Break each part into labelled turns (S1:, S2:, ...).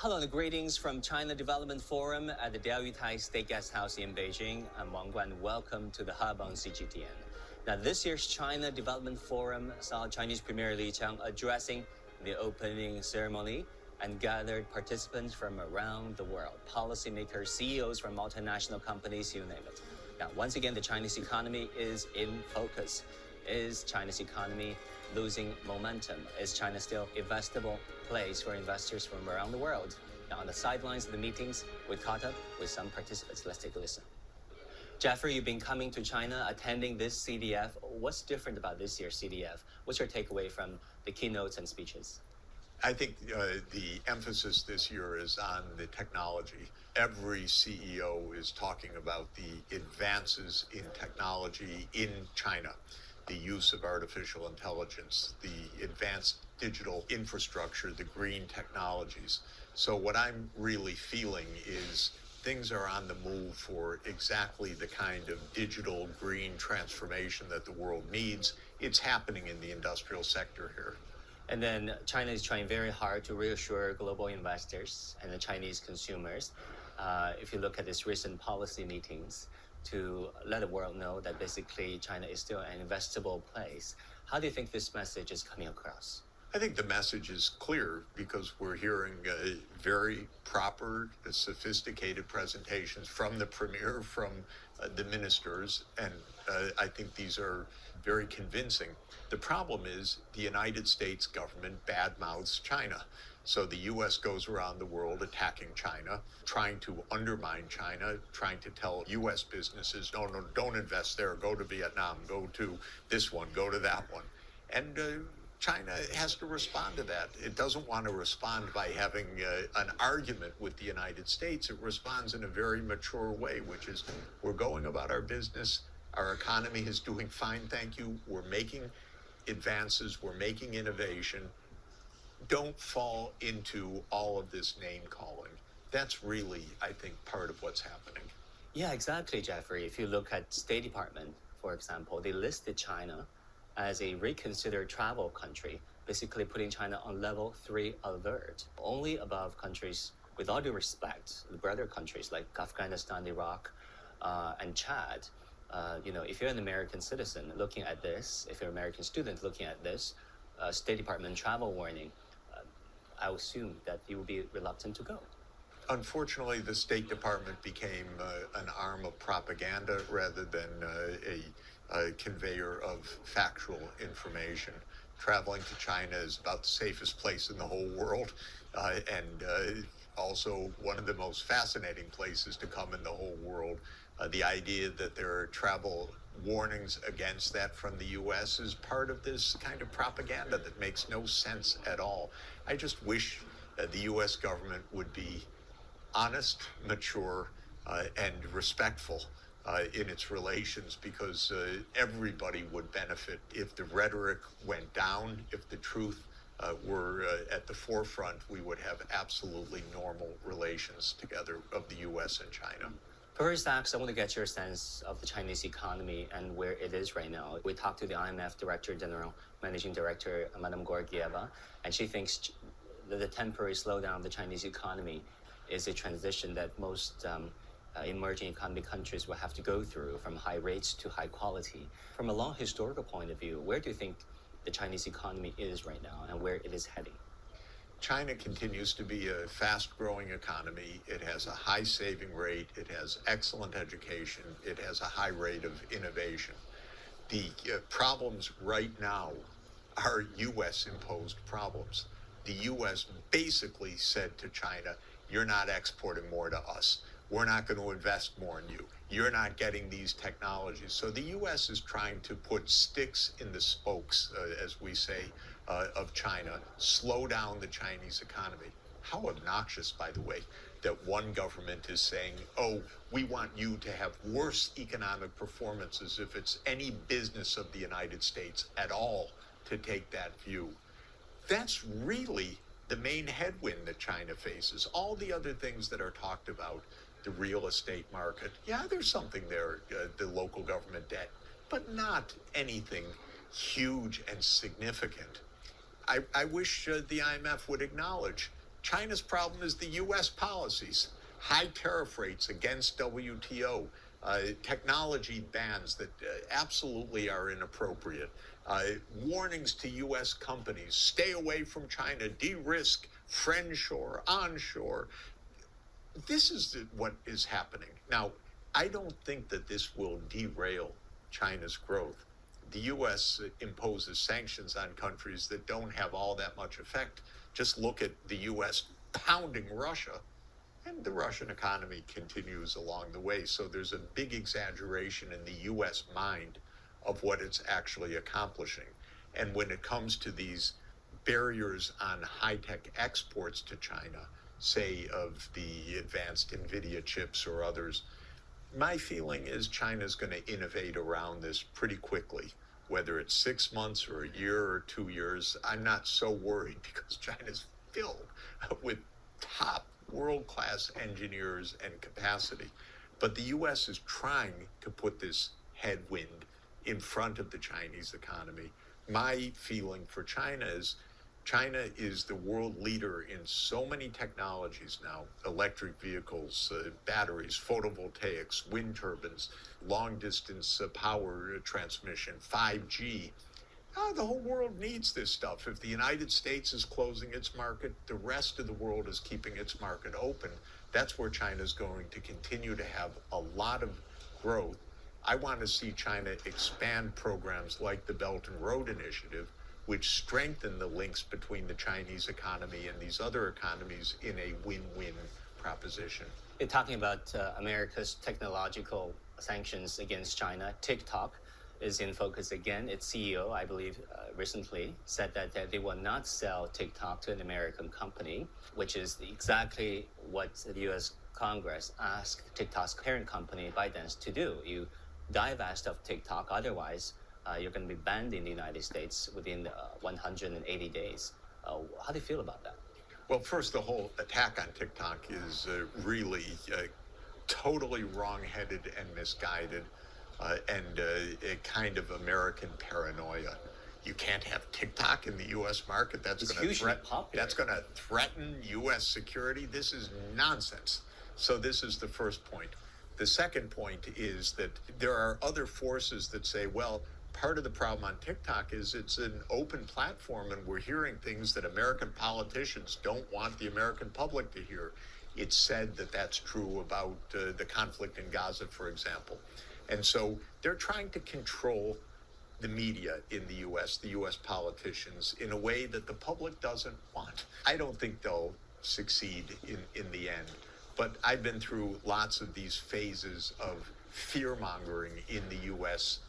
S1: Hello and greetings from China Development Forum at the Diaoyutai State Guest House in Beijing. I'm Wang Guan. Welcome to the Hub on CGTN. Now, this year's China Development Forum saw Chinese Premier Li Qiang addressing the opening ceremony and gathered participants from around the world, policymakers, CEOs from multinational companies, you name it. Now, once again, the Chinese economy is in focus. Is China's economy losing momentum? Is China still a investable place for investors from around the world? Now, on the sidelines of the meetings, we caught up with some participants. Let's take a listen. Jeffrey, you've been coming to China, attending this CDF. What's different about this year's CDF? What's your takeaway from the keynotes and speeches?
S2: I think the emphasis this year is on the technology. Every CEO is talking about the advances in technology in China, the use of artificial intelligence, the advanced digital infrastructure, the green technologies. So what I'm really feeling is things are on the move for exactly the kind of digital green transformation that the world needs. It's happening in the industrial sector here.
S1: And then China is trying very hard to reassure global investors and the Chinese consumers. If you look at these recent policy meetings, to let the world know that basically China is still an investable place. How do you think this message is coming across?
S2: I think the message is clear because we're hearing very proper, sophisticated presentations from the premier, from the ministers, and I think these are very convincing. The problem is the United States government badmouths China. So the U.S. goes around the world attacking China, trying to undermine China, trying to tell U.S. businesses, no, don't invest there, go to Vietnam, go to this one, go to that one. And China has to respond to that. It doesn't want to respond by having an argument with the United States. It responds in a very mature way, which is we're going about our business. Our economy is doing fine, thank you. We're making advances. We're making innovation. Don't fall into all of this name calling. That's really, I think, part of what's happening.
S1: Yeah, exactly, Jeffrey. If you look at State Department, for example, they listed China as a reconsidered travel country, basically putting China on level 3 alert, only above countries, with all due respect, the brother countries like Afghanistan, Iraq, and Chad. If you're an American citizen looking at this, if you're an American student looking at this, State Department travel warning, I assume that you will be reluctant to go.
S2: Unfortunately, the State Department became an arm of propaganda rather than a conveyor of factual information. Traveling to China is about the safest place in the whole world, and also one of the most fascinating places to come in the whole world. The idea that there are travel warnings against that from the U.S. is part of this kind of propaganda that makes no sense at all. I just wish the U.S. government would be honest, mature, and respectful in its relations, because everybody would benefit if the rhetoric went down, if the truth were at the forefront. We would have absolutely normal relations together of the U.S. and China.
S1: First, Sachs, I want to get your sense of the Chinese economy and where it is right now. We talked to the IMF Director General, Managing Director, Madame Georgieva, and she thinks the temporary slowdown of the Chinese economy is a transition that most emerging economy countries will have to go through, from high rates to high quality. From a long historical point of view, where do you think the Chinese economy is right now and where it is heading?
S2: China continues to be a fast-growing economy. It has a high saving rate. It has excellent education. It has a high rate of innovation. The problems right now are U.S.-imposed problems. The U.S. basically said to China, you're not exporting more to us. We're not going to invest more in you. You're not getting these technologies. So the U.S. is trying to put sticks in the spokes, as we say, of China, slow down the Chinese economy. How obnoxious, by the way, that one government is saying, oh, we want you to have worse economic performance, as if it's any business of the United States at all to take that view. That's really the main headwind that China faces. All the other things that are talked about, the real estate market, yeah, there's something there, the local government debt, but not anything huge and significant. I wish the IMF would acknowledge China's problem is the U.S. policies, high tariff rates against WTO, technology bans that absolutely are inappropriate, warnings to U.S. companies, stay away from China, de-risk, friendshore, onshore. This is what is happening. Now, I don't think that this will derail China's growth. The U.S. imposes sanctions on countries that don't have all that much effect. Just look at the U.S. pounding Russia, and the Russian economy continues along the way. So there's a big exaggeration in the U.S. mind of what it's actually accomplishing. And when it comes to these barriers on high-tech exports to China, say of the advanced NVIDIA chips or others, my feeling is China's going to innovate around this pretty quickly. Whether it's 6 months or a year or 2 years, I'm not so worried because China's filled with top world-class engineers and capacity. But the U.S. is trying to put this headwind in front of the Chinese economy. My feeling for China is the world leader in so many technologies now: electric vehicles, batteries, photovoltaics, wind turbines, long distance power transmission, 5G. The whole world needs this stuff. If the United States is closing its market, the rest of the world is keeping its market open. That's where China's going to continue to have a lot of growth. I want to see China expand programs like the Belt and Road Initiative, which strengthen the links between the Chinese economy and these other economies in a win-win proposition.
S1: You're talking about America's technological sanctions against China. TikTok is in focus again. Its CEO, I believe, recently said that they will not sell TikTok to an American company, which is exactly what the U.S. Congress asked TikTok's parent company, ByteDance, to do. You divest of TikTok, otherwise you're going to be banned in the United States within 180 days. How do you feel about that?
S2: Well, first, the whole attack on TikTok is really totally wrong-headed and misguided, and a kind of American paranoia. You can't have TikTok in the U.S. market. That's going to threaten U.S. security. This is nonsense. So this is the first point. The second point is that there are other forces that say, well, part of the problem on TikTok is it's an open platform, and we're hearing things that American politicians don't want the American public to hear. It's said that that's true about the conflict in Gaza, for example. And so they're trying to control the media in the U.S. politicians, in a way that the public doesn't want. I don't think they'll succeed in the end. But I've been through lots of these phases of fear-mongering in the U.S.,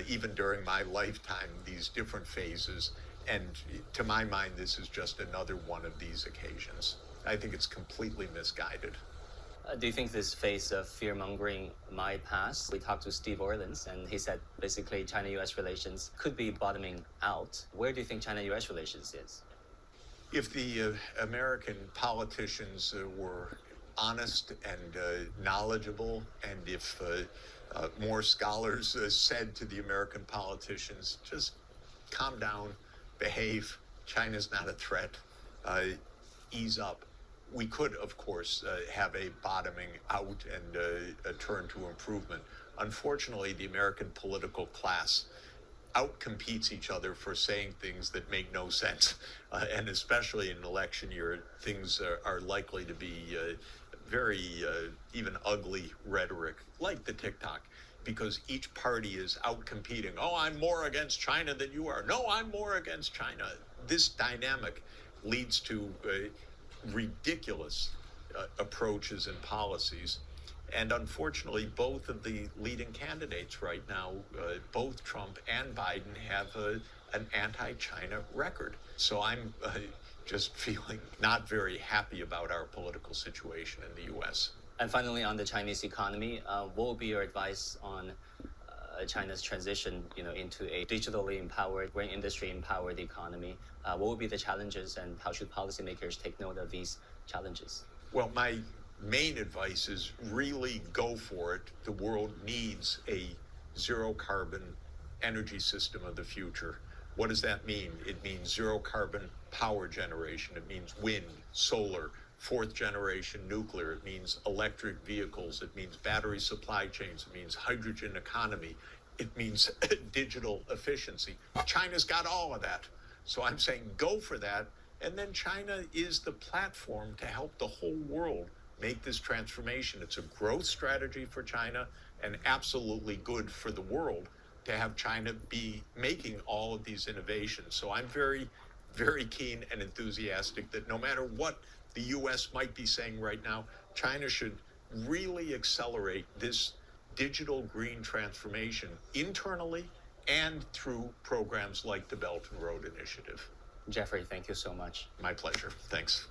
S2: even during my lifetime, these different phases. And to my mind, this is just another one of these occasions. I think it's completely misguided.
S1: Do you think this phase of fear-mongering might pass? We talked to Steve Orlins, and he said basically China-U.S. relations could be bottoming out. Where do you think China-U.S. relations is?
S2: If the American politicians were honest and knowledgeable, and if more scholars said to the American politicians, just calm down, behave, China's not a threat, ease up, we could, of course, have a bottoming out and a turn to improvement. Unfortunately, the American political class outcompetes each other for saying things that make no sense. And especially in an election year, things are likely to be very even ugly rhetoric, like the TikTok, because each party is outcompeting. Oh, I'm more against China than you are. No, I'm more against China. This dynamic leads to ridiculous approaches and policies. And unfortunately, both of the leading candidates right now, both Trump and Biden, have an anti-China record. So I'm just feeling not very happy about our political situation in the U.S.
S1: And finally, on the Chinese economy, what will be your advice on China's transition, into a digitally empowered, green industry empowered economy? What will be the challenges, and how should policymakers take note of these challenges?
S2: Well, my main advice is really go for it. The world needs a zero carbon energy system of the future. What does that mean? It means zero carbon power generation. It means wind, solar, fourth generation nuclear. It means electric vehicles. It means battery supply chains. It means hydrogen economy. It means digital efficiency. China's got all of that. So I'm saying go for that. And then China is the platform to help the whole world make this transformation. It's a growth strategy for China and absolutely good for the world to have China be making all of these innovations. So I'm very, very keen and enthusiastic that no matter what the U.S. might be saying right now, China should really accelerate this digital green transformation internally and through programs like the Belt and Road Initiative.
S1: Jeffrey, thank you so much.
S2: My pleasure. Thanks.